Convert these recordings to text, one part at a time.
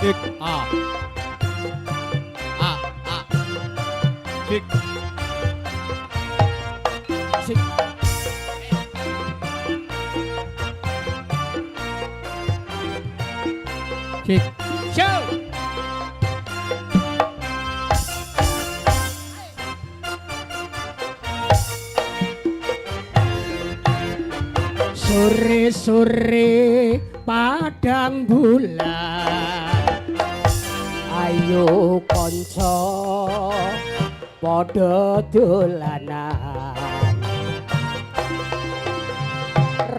Kick A A A kick sik kick show sore-sore padang bulan ayo kanca padha dolanan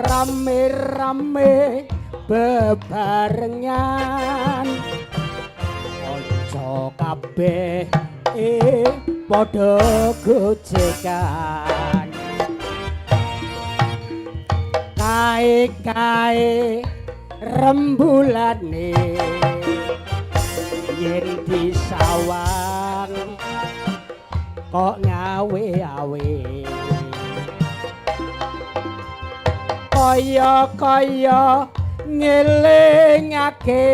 rame-rame bebarengan kanca kabeh padha gojekan kae-kae rembulane yen disawang kok ngawe-awe kaya-kaya ngelingake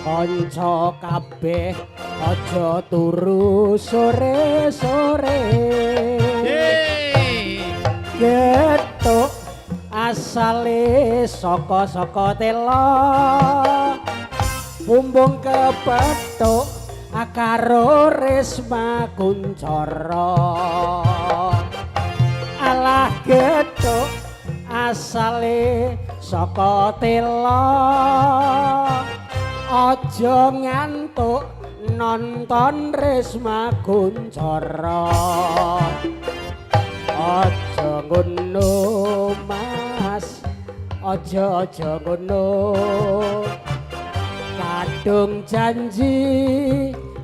kanca kabeh aja turu sore-sore getuk asale saka tela bumbung kepethuk karo Resma Kuncara alah getuk asale saka tela aja ngantuk nonton Resma Kuncara aja ngono mas aja ngono kadung janji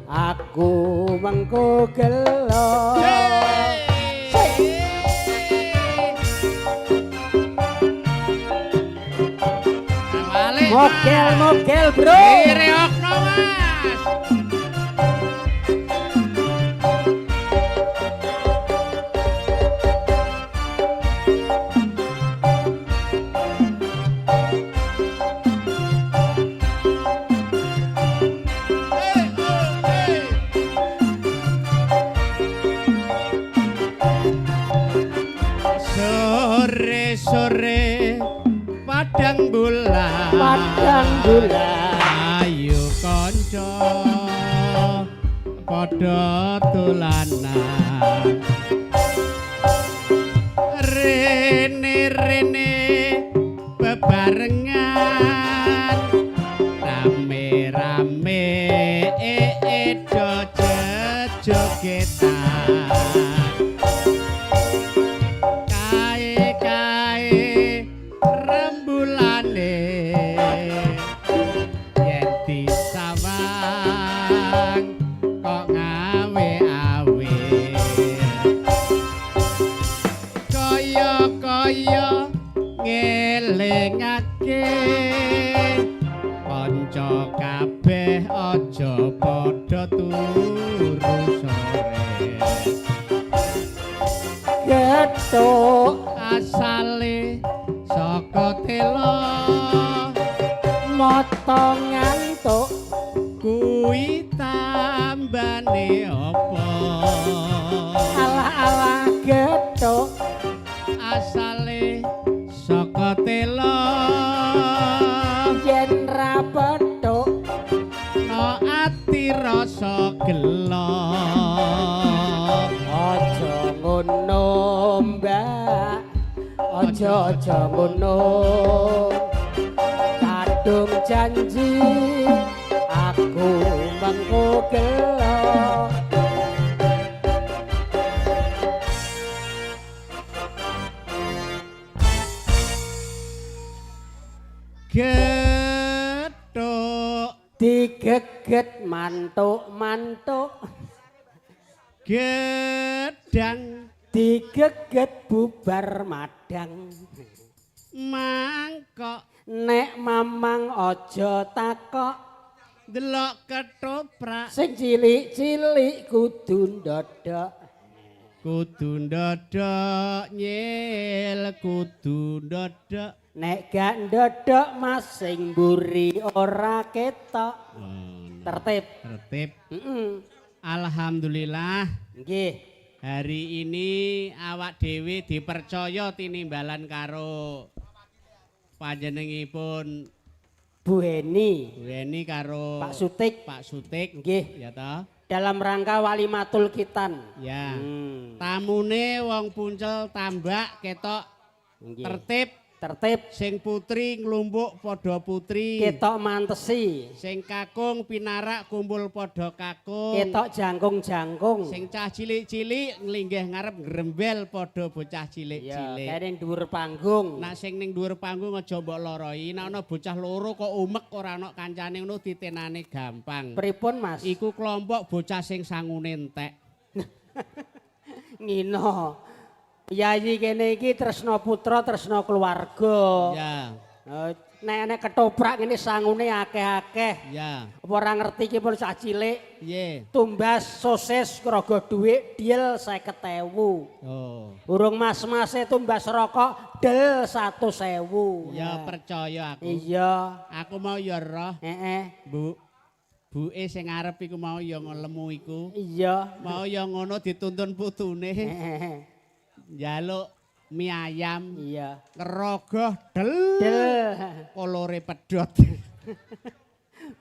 aku mengko gelo mokel bro reokno mas sore padang bulan ayo kanca padha dolanan rene bebarengan rame-rame jogetan ngelingake kanca kabeh aja padha turu sore getuk asale saka tela mata ngantuk kuwi tambane apa alah getuk asale saka tela yen ra petuk no ati rasa gelo aja ngono mbak aja ngono kadung janji aku mengko gelo getuk digeget mantuk gedang digeget bubar madang mangkok nek mamang aja takok delok ketoprak sing cilik-cilik kudu ndodok nyil kudu ndodok Nek gak ndodok Mas sing mburi ora ketok. Tertib. Tertib. Alhamdulillah. Nggih. Hari ini awak dhewe dipercaya tinimbalan karo panjenengipun Bu Heni. Bu Heni karo Pak Sutik. Pak Sutik. Nggih. Ya toh. Dalam rangka Walimatul Kitan. Ya. Tamune wong Puncel tambak ketok tertib. Tertib. Sing putri nglumbuk padha putri. Ketok mantesi. Sing kakung pinarak kumpul padha kakung. Ketok jangkung-jangkung. Sing cah cilik-cilik nglinggih ngarep grembel padha bocah cilik-cilik. Ya, kene dhuwur panggung. Nak sing ning dhuwur panggung aja mbok loroi. Nek ana bocah loro kok umek ora ana kancane ngono ditenane gampang. Pripun, Mas? Iku kelompok bocah sing sangune entek. Ngino. Yayi kene iki tresna putra, tresna keluarga. Ya. Nek ketoprak ngene sangune akeh-akeh. Ya. Apa ora ngerti iki pun cah cilik. Nggih. Tumbas sosis krogo dhuwit deal 50.000. Oh. Urung mas-mase tumbas rokok del 100.000. Ya percaya aku. Iya. Aku mau ya roh. Heeh. Bu. Buke sing arep iku mau ya ngelemu iku. Iya. Mau ya ngono dituntun putune. Heeh. Njaluk mie ayam. Iya. Kerogoh del. Kolore pedhot.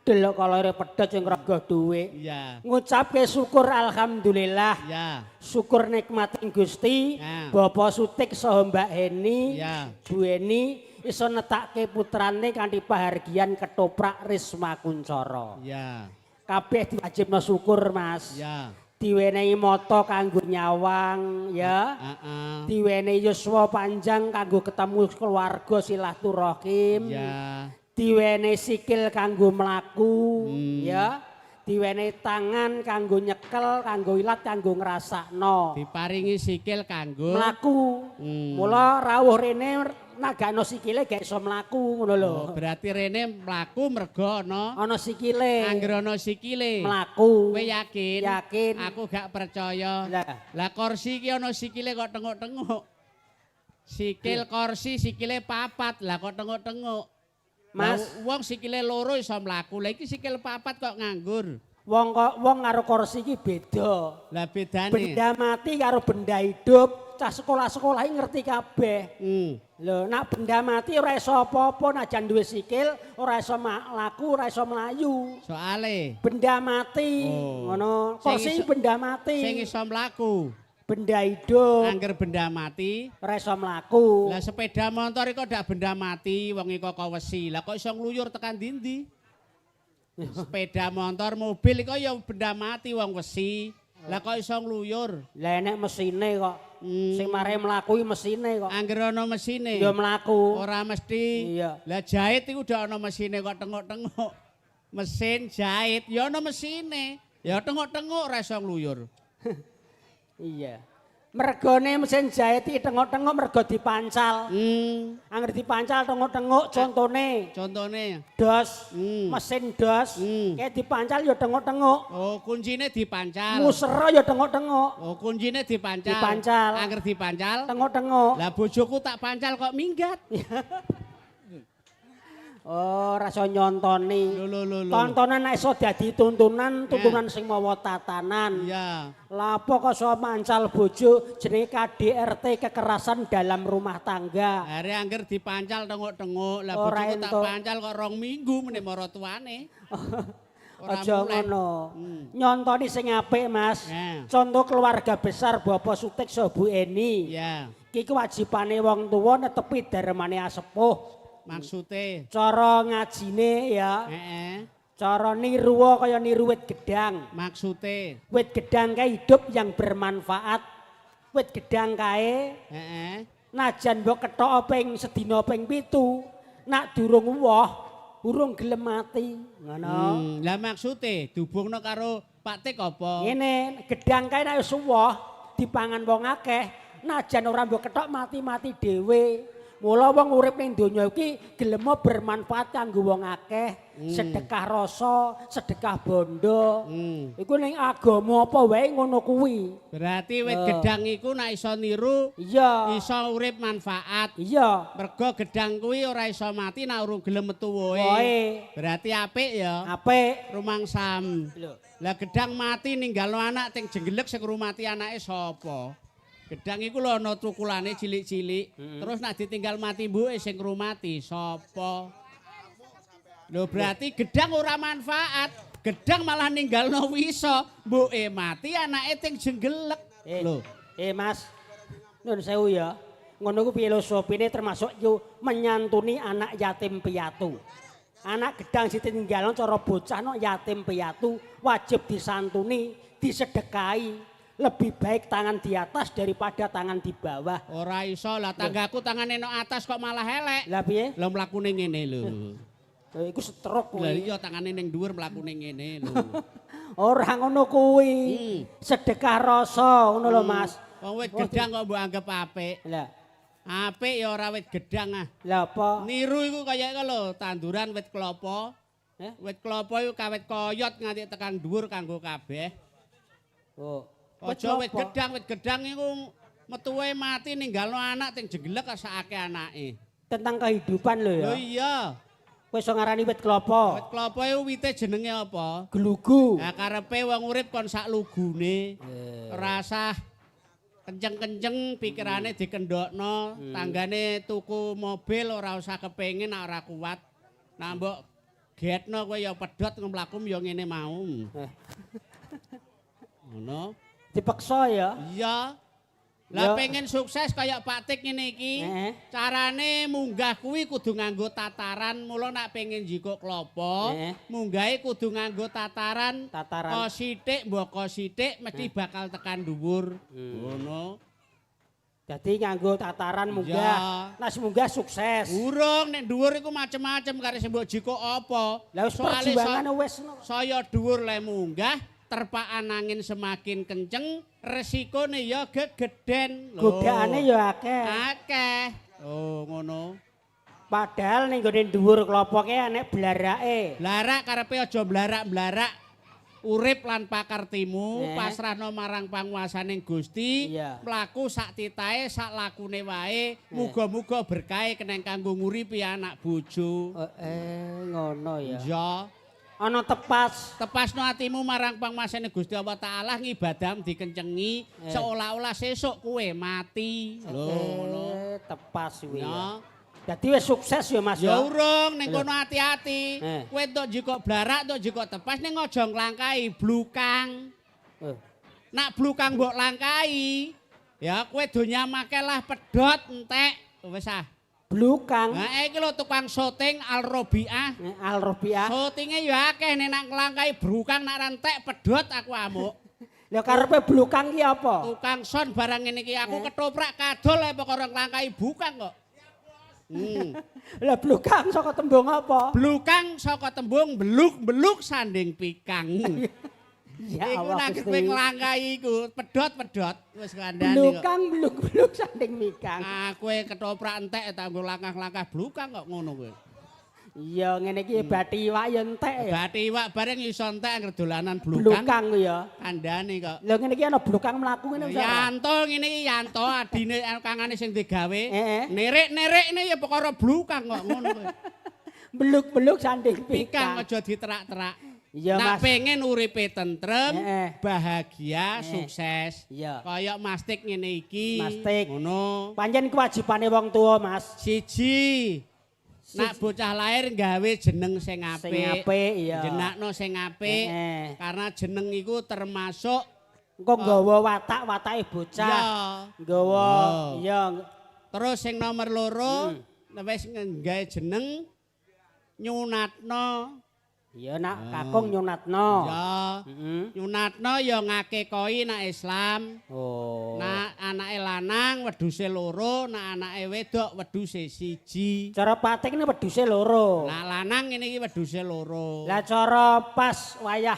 Delok kolore pedhot sing rogoh dhuwit. Iya. Ngucapke syukur alhamdulillah. Ya. Syukur nikmating Gusti. Ya. Bapak Sutik saha Mbak Heni. Ya. Bu Heni iso netakke putrane kanthi pahargyan ketoprak Risma Kuncoro. Ya. Kabeh diwajibna syukur, Mas. Ya. Diwenehi mata kanggo nyawang ya. Diwenehi yuswa panjang kanggo ketemu keluarga silaturahim. Ya. Diwenehi sikil kanggo mlaku ya. Diwenehi tangan kanggo nyekel, kanggo ilat, kanggo ngrasakno. Diparingi sikil kanggo mlaku. Mula rawuh rene nagakno sikile gak iso mlaku ngono lho. Oh, berarti rene mlaku mergo ana sikile. Angger ana sikile. Mlaku. Kowe yakin? Yakin. Aku gak percaya. Lah kursi iki ana sikile kok tenguk-tenguk. Sikil kursi sikile papat. Lah kok tenguk-tenguk. Mas, wong sikile loro iso mlaku. Lah iki sikil papat kok nganggur. Wong karo kursi iki beda. Lah bedane. Benda mati karo benda hidup. Cah sekolah-sekolah ngerti kabeh. Lho, nak benda mati ora iso apa-apa, najan duwe sikil, ora iso mlaku, ora iso mlayu. Soale benda mati, ngono. Kursi benda mati. Sing iso mlaku. Benda hidup. Angger benda mati, ora iso mlaku. Lah sepeda motor iku ndak benda mati, wong iku kok wesi. Lah kok iso ngluyur tekan ndi? Sepeda motor, mobil iku ya benda mati wong wesi. Lah kok iso ngluyur? Lah enek mesine kok. Sing mare mlaku iki mesine kok. Angger ana mesine. Ya mlaku. Ora mesti. Iya. Lah jahit iku udah ana mesine kok tengok-tengok. Mesin jahit ya ana mesine. Ya tengok-tengok ora iso ngluyur. Iya. Mergone mesin jahit iki tengok-tengok mergo dipancal. Angger dipancal tengok-tengok contone dos, mesin dos, kayak dipancal ya tengok-tengok. Oh, kuncine dipancal. Musera ya tengok-tengok. Oh, kuncine dipancal. Dipancal. Angger dipancal. Tengok-tengok. Lah bojoku tak pancal kok minggat. Oh, rasa nyontoni. Lho. Tontonan nek iso dadi tuntunan sing mawa tatanan. Iya. Lapo kok iso mancal bojo jenenge KDRT kekerasan dalam rumah tangga. Are angger dipancal tengok-tengok. Lah bojoku tak pancal kok 2 minggu meneh mara tuane. Aja ngono. Nyontoni sing apik, Mas. Contoh keluarga besar Bapak Sutik saha Bu Eni. Iya. Iki kewajibane wong tuwa netepi darmane asepuh. Maksude cara ngajine ya. Heeh. Cara niruwa kaya niru wit gedang. Maksude Wit gedang kae hidup yang bermanfaat. Wit gedang kae heeh. Najan mbok kethok ping sedina ping 7, nak durung woh, urung gelem mati. Ngono. Lah maksude dihubungno karo Pak Tik apa? Ngene, gedang kae nek wis woh dipangan wong akeh, najan ora mbok kethok mati-mati dhewe. Mula wong urip ning donya iki gelem bermanfaat kanggo wong akeh, sedekah rasa, sedekah bondo. Iku ning agama apa wae ngono kuwi. Berarti wit gedang iku nek iso niru, Iya. iso urip manfaat. Iya. Mergo gedang kuwi ora iso mati nek urung gelem metu wohe. Wohe. Berarti apik ya. Apik. Rumangsam. Lho. Lah gedang mati ninggalno anak ting jenggelek sing ngrumati anake sapa? Gedang iku lho ana tukulane cilik-cilik. Terus nek ditinggal mati mbuke sing ngrumati sapa? Lho berarti gedang ora manfaat. Gedang malah ninggalno wisa, mbuke mati anake ting jenggelek. Lho. Mas. Nun sewu ya. Ngono ku filosofine termasuk yo menyantuni anak yatim piatu. Anak gedang ditinggalno cara bocah no yatim piatu wajib disantuni, disedekahi. Lebih baik tangan di atas daripada tangan di bawah. Ora iso lah tanggaku tangane nang atas kok malah elek. Lah piye? Lho mlakune ngene lho. Iku stroke Lah kuwi. iya tangane ning dhuwur mlakune ngene lho. Ora ngono kuwi. Sedekah rasa ngono lho Mas. Wong wit gedang kok mbok anggap apik. Lah, Apik ya ora wit gedang ah. lah apa? Niru iku kaya iku lho, tanduran wit klapa. Wit klapa iku kawit koyot nganti tekan dhuwur kanggo kabeh. Oh. Aja wit gedang iku metuwe mati ninggalno anak ting jenggelek sakake anake. Tentang kehidupan lho ya. Lho iya. Kowe iso ngarani wit klapa. Wit klapa iku wite jenenge apa? Glugu. Lah karepe wong urip kon sak lugune. Rasah kenceng-kenceng pikirane dikendhokno, tanggane tuku mobil ora usah kepengin nek ora kuat. Nah mbok getno kowe ya pedhot ngemlakum ya ngene mau. Ngono. Dipaksa ya. Iya. Lah pengen sukses kayak Pak Tik ngene iki. Carane munggah kuwi kudu nganggo tataran, mula nek pengen jiko klopo, munggahe kudu nganggo tataran. Kok sithik mbok sithik mesti bakal tekan dhuwur. Ngono. Jadi nganggo tataran munggah. Nas munggah sukses. Urung nek dhuwur iku macem-macem kare sing mbok jiko apa. Lah wis perjuangan wis. Saya dhuwur le munggah. Terpaan angin semakin kenceng, resikone ya gegeden. Godaane ya akeh. Akeh. Oh, ngono. Padahal ning gone dhuwur klopo ki enek blarake. Blarak karepe aja blarak-blarak. Urip lan pakartimu, pasrahno marang panguwasaning Gusti, mlaku sak titahe, sak lakune wae, muga-muga berkahe keneng kanggo nguripi anak bojo. Ngono ya. Iya. Ana tepasno atimu marang pangmasane Gusti Allah Taala ngibadam dikencengi seolah-olah sesuk kowe mati. Lho ngono. Tepas kuwi. Ya. Dadi wis sukses ya Mas ya. Ya urung ning kono ati-ati. Kowe entuk jiko blarak, entuk jiko tepas ning aja nglangkahi blukang. Nak blukang mbok langkahi, ya kowe do nyamake lah pedhot entek. Wis ah. Blukang. Nah, iki lho tukang syuting Al-Robiah. Al-Robiah. Syutinge ya akeh nek nak nglangkahi blukang nak rentek pedhot aku amuk. Lah karepe blukang ki apa? Tukang son barang ngene iki aku ketoprak kadol le perkara nglangkahi bukang kok. Lah blukang saka tembung apa? Blukang saka tembung beluk-beluk sanding pikang. Ya iku Allah nek kowe nglangkahi iku pedhot-pedhot wis kandhane kok. Blukang beluk-beluk sanding mikang. Ah kowe ketoprak entek tanggo langkah-langkah blukang kok ngono kowe. Iya ngene iki bathi iwak ya entek ya. Bathi iwak bareng iso entek anggere dolanan blukang. Blukang ya. Kandhane kok. Lho ngene iki ana blukang mlaku ngene wis. Yanto ngene iki Yanto adine kangane sing digawe. Nerik-nerikne ya perkara blukang kok ngono kowe. Beluk-beluk sanding pikang aja diterak-terak. Iya Mas. Mas. Pengen uripe tentrem, bahagia, sukses. Iya. Kaya Mastik ngene iki. Mastik. Ngono. Pancen kewajibane wong tua Mas. Siji. Nak bocah lahir gawe jeneng sing apik. Sing apik iya. Jenakno sing apik. Karena jeneng iku termasuk engko nggawa watak-watake bocah. Iya. Nggawa iya. Terus sing nomor loro wis nggawe jeneng nyunatno. Iya nak kakung nyunatno. Ya. Nyunatno ya ngakekoi nak Islam. Oh. Nak anake lanang wedhuse loro, nak anake wedok wedhuse siji. Cara patik ini wedhuse loro. Nak lanang ngene iki wedhuse loro. Lah cara pas wayah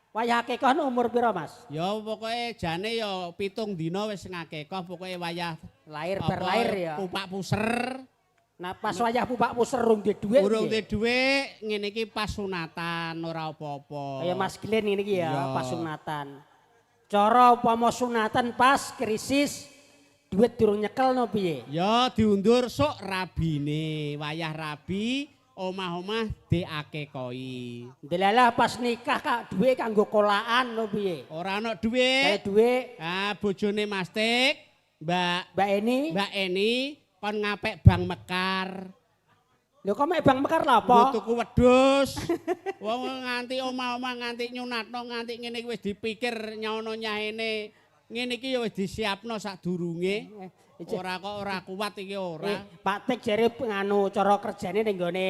Wayah akekah umur pira, Mas? Ya pokoke jane ya 7 dina wis ngakekah pokoke wayah Lahir bar lahir ya. pupak puser. Nah, pas wayah pupak puser urung duwe dhuwit. Urung duwe dhuwit, ngene iki pas sunatan ora apa-apa. Kaya Mas Glen ngene iki ya, Iya. pas sunatan. Cara upama sunatan pas krisis duit durung nyekel no piye? Ya diundur sok rabine, wayah rabi omah-omah diakekoi. Delalah pas nikah kak duit kanggo kolaan no piye? Ora ana Kayak dhuwit. duit Ah bojone Mas Tik, Mbak Eni. Mbak Eni kon ngapek Bang Mekar. Lho kok mek Bang Mekar lha Nggo apa? tuku wedhus. Wong nganti omah-omah nganti nyunatno nganti ngene iki wis dipikir nyono nyahene. Ngene iki ya wis disiapno sadurunge. Ora kok ora kuat iki ora. Pak Tik jare nganu cara kerjane ning gone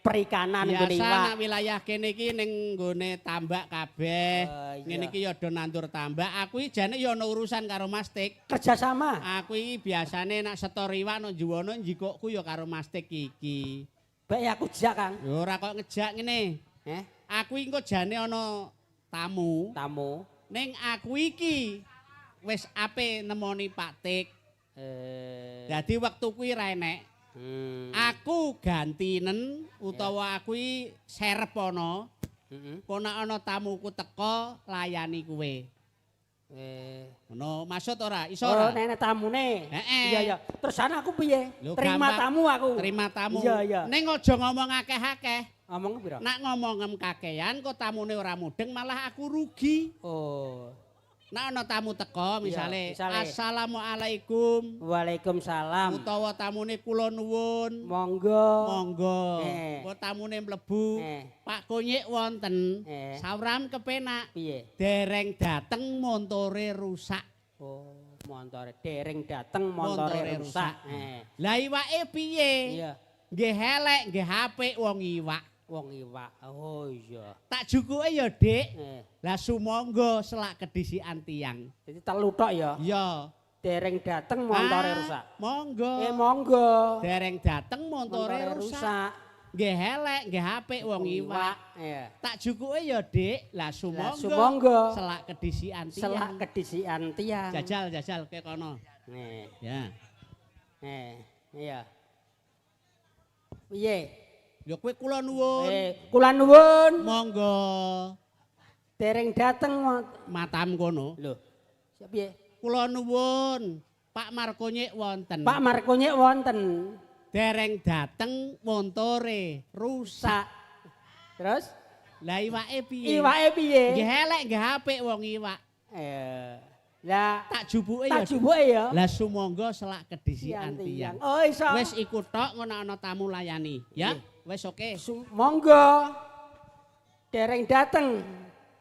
perikanan nggone Biasa iwak. nak wilayah kene iki ning nggone tambak kabeh. Iya. Ngene iki ya do nandur tambak. Aku iki jane ya ono urusan karo Mas Tik. Kerja sama. Aku iki biasane nak setor iwak nang juwono njikokku ya karo Mas Tik iki. Baik aku jak, Kang. Ya ora kok ngejak ngene. Aku iki engko jane ana tamu. Tamu. Ning aku iki wis ape nemoni Pak Tik. Dadi wektu kuwi ra enek. Aku gantinen utawa aku iki serep ana. Kok nek ana tamuku teko layani kowe. Ngono maksud ora? Iso Oh, ora? nenek tamune. Heeh. Iya, iya. Terus aku piye? Lho, Terima gampang. tamu aku. Terima tamu. Iya, iya. Ning aja ngomong akeh-akeh. Ngomong pira? Nak ngomong kakean kok tamune ora mudeng malah aku rugi. Oh. Nak ana tamu teko misale, misale. Assalamualaikum. Waalaikumsalam. Utawa tamune kula nuwun. Monggo. Monggo. Eh. Kok tamune mlebu. Pak Konyik wonten. Sawram kepenak. Piye? Dereng dateng montore rusak. Oh, montore dereng dateng montore rusak. Lah iwake piye? Iya. Nggih elek, nggih apik wong iwak. Wong iwak. Oh iya. Tak jukuke ya, Dik. Eh. Lah sumangga selak kedisikan tiyang. Jadi telu tok ya. Iya. Dereng dateng montore rusak. Monggo. Monggo. Dereng dateng montore rusak. Nggih elek, nggih apik wong iwak. Iya. Tak jukuke ya, Dik. Lah sumangga selak kedisikan tiyang. selak kedisian tiang. Jajal ke kono. Nih. Ya. Iya. Piye? Ya kowe kula nuwun. Kula nuwun. Monggo. Dereng dateng Matam kono. lho. Siap piye? Kula nuwun. Pak Markonyik wonten. Pak Markonyik wonten. Dereng dateng montore rusak. Terus? Lah iwake piye? Iwake piye? Nggih elek nggih apik wong iwak. Lah Tak jubuke tak ya. jubuke ya. Lah sumangga selak kedisikan tiyang. Oh iso. Wis iku tok ngono ana tamu layani, ya. Wis oke. Monggo. Dereng dateng.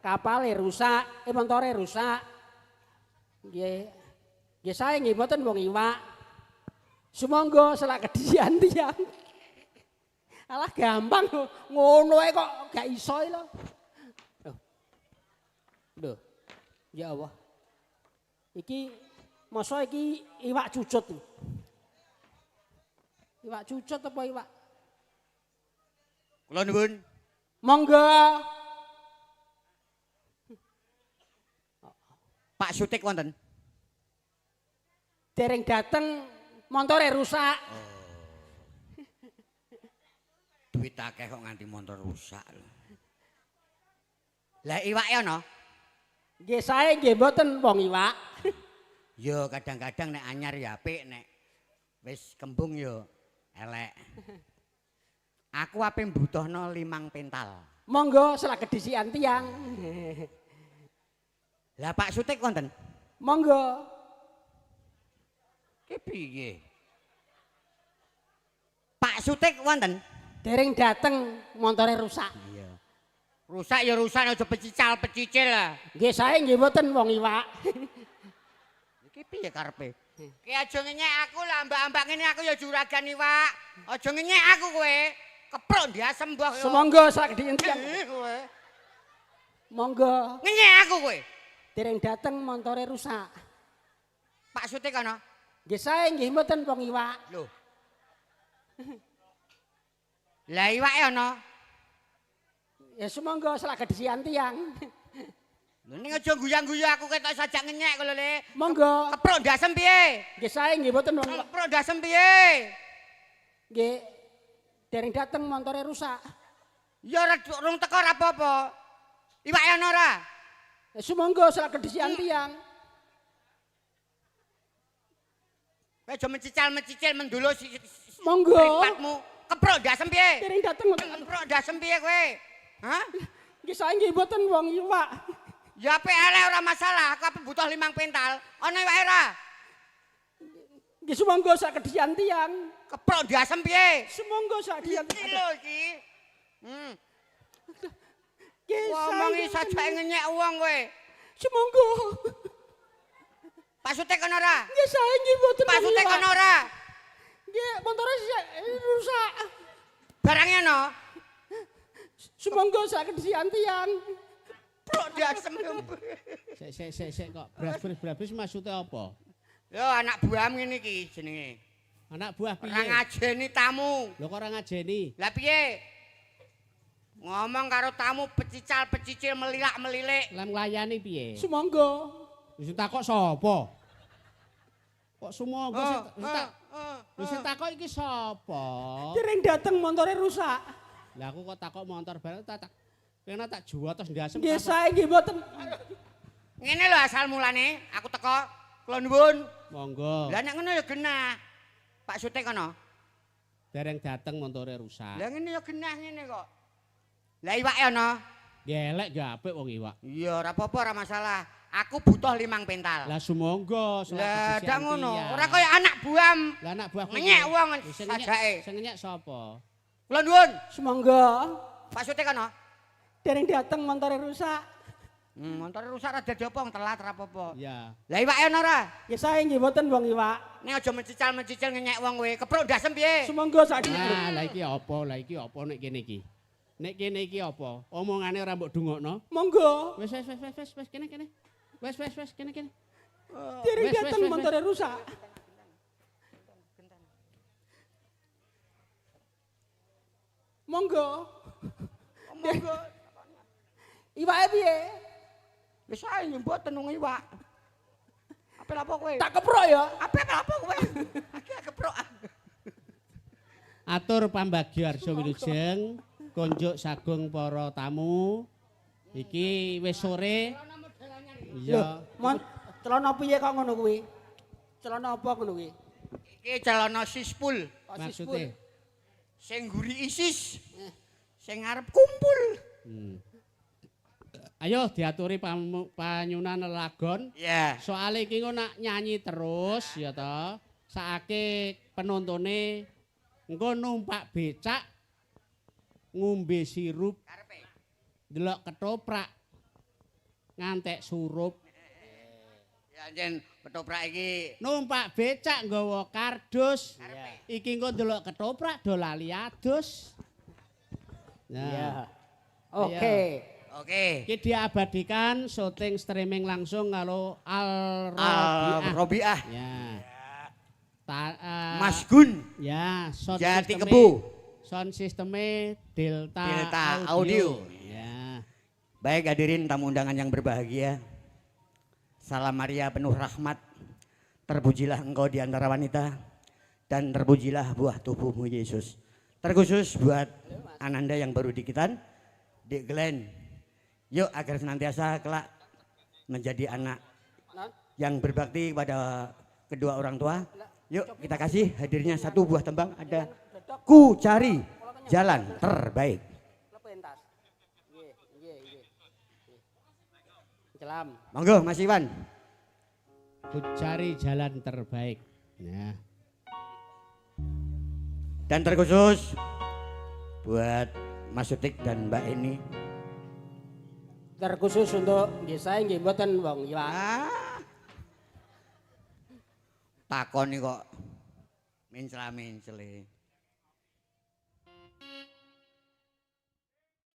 Kapale rusak, montore rusak. Nggih. Nggih sae nggih mboten wong iwak. Sumangga selak kedisian tiyang. Alah gampang ngono ae kok gak iso lho. Lho. Ya Allah. Iki masa iki iwak cucut. Iwak cucut apa iwak? Kula nuwun. Monggo. Pak Sutik wonten. Dereng dateng montore rusak. Duit akeh kok nganti motor rusak lho. Lah iwake ana? Nggih sae nggih mboten wong iwak. Ya kadang-kadang nek anyar ya apik nek wis kembung ya elek. Aku ape mbutuhno 5 pental. Monggo selak kedisian tiyang. Lah Pak Sutik wonten? Monggo. Ki piye? Pak Sutik wonten? Dereng dateng montore rusak. Iya. Rusak ya rusak aja pecical-pecicil lah. Nggih sae nggih mboten wong iwak. Iki piye karepe? Ki aja ngenyek aku lah mbak-mbak ngene aku ya juragan iwak. Aja ngenyek aku kowe. Keprok diasem mbah yo. Semonggo selak kedisian tiyang. Kowe. Monggo. Ngenyek aku kowe. Dereng dateng montore rusak. Pak Sutik ana? Nggih sae nggih mboten wong iwak. Lho. Lah iwake ana? Ya semonggo selak kedisian tiyang. Lho ning aja guyang-guyu aku ketok sajak ngenyek kok lho Le. Monggo. Keprok ndasem piye? Nggih sae nggih mboten wong Iwak. Keprok ndasem piye? Nggih. Dereng dateng montore rusak. Ya rung teko ora apa-apa. Iwak ana ora? Sumangga selak kedisian tiyang. Kowe aja mencicil mendulo Monggo. Pripatmu. Keprok ndasem piye? Dereng dateng ngoten. Keprok ndasem piye kowe? Hah? Nggih sae nggih mboten wong Iwak. Ya apik elek ora masalah, aku apa butuh 5 pental. Ana iwake ora? Nggih sumangga sak kedisian tiyang. Keprok ndasem piye? Sumangga sak kedisian. Iki lho iki. Nggih Ngomongi sae. sajake ngenyek wong kowe. Sumangga. Pak Sutek ana ora? Nggih sae nggih mboten. Pak Sutek ana ora? Nggih montore rusak. Barangnya ana? Sumangga sak kedisian tiyang. Prok ndasem. Sik kok brabis maksudnya apa? Yo anak buahmu ngene iki jenenge. Anak buah piye? Ora ngajeni tamu. Lho kok ora ngajeni? Lah piye? Ngomong karo tamu pecical-pecicil melilak-melilik. Lah nglayani piye? Sumangga. Wis takok sapa? Kok sumangga sing takok iki sapa? Dereng dateng montore rusak. Lah aku kok takok motor bareng tak kena tak jual terus ndasem. Nggih sae nggih mboten. Ngene lho asal mulane aku teko kula nuwun. Monggo. Lah nek ngono ya genah. Pak Sutek kono. Dereng dateng montore rusak. Lah ngene ya genah ngene kok. Lah iwake ana? Gelek gak apik wong iwak. Iya ora apa-apa ora masalah. Aku butuh 5 pental. Lah sumangga Lah dak ngono. Ora kaya anak buam. Lah anak buah Ngenyek wong sing sajake. ngenyek sapa? Kula nuwun. Sumangga. Pak Sutek kono. Dereng dateng montore rusak. Montore rusak ra dadi apa telat ra apa-apa. Ya. Lah iwake ana ora? Nggih sae nggih mboten wong Iwak. Nek aja mencical ngenyek wong kowe. Keprok ndasem piye? Sumangga sak Nah, lah iki apa? Lah iki apa nek kene iki? Nek kene iki apa? Omongane ora mbok dungokno. Monggo. Wis kene. Wis kene. Dereng Wes, dateng wes. montore rusak. Monggo. Monggo. Iwake piye? Wis ae mboten wong iwak. Apel apa kowe? Tak keprok ya. Apel apa kowe? Aki keprok. Atur pambagi arsa wilujeng, konjuk sagung para tamu. Iki wis sore. Iya. Mon, celana piye kok ngono kuwi? Celana apa ngono kuwi? Iki celana sispul. Maksudnya. Sing nguri ISIS. Sing ngarep kumpul. Ayo diaturi panyunan lelagon. Iya. Soale iki engko nak nyanyi terus ya toh. Sakake penontone engko numpak becak ngombe sirup delok ketoprak ngantek surup. Ya jen ketoprak iki Numpak becak nggawa kardus. Iki engko delok ketoprak do lali adus. Iya. Nah, Oke. oke. iki diabadikan syuting streaming langsung kalau Al Robiah. Ya. Mas Gun. Ya, sound Jati sisteme- Kebu. Sound sistemnya Delta, Delta Audio. Audio. Ya. Baik hadirin tamu undangan yang berbahagia. Salam Maria penuh rahmat. Terpujilah engkau di antara wanita. Dan terpujilah buah tubuhmu Yesus. Terkhusus buat Ananda yang baru dikitan. Dik Glenn. Yuk agar senantiasa kelak menjadi anak yang berbakti kepada kedua orang tua. Yuk kita kasih hadirnya satu buah tembang. Ada Ku Cari Jalan Terbaik. Pentas. Nggih. Celam. Monggo Mas Iwan. Ku cari jalan terbaik. Nah, Dan terkhusus buat Mas Sutik dan Mbak Eni. Terkhusus untuk nggih sae nggih mboten wong Iwak. Takoni kok mencela-mencele.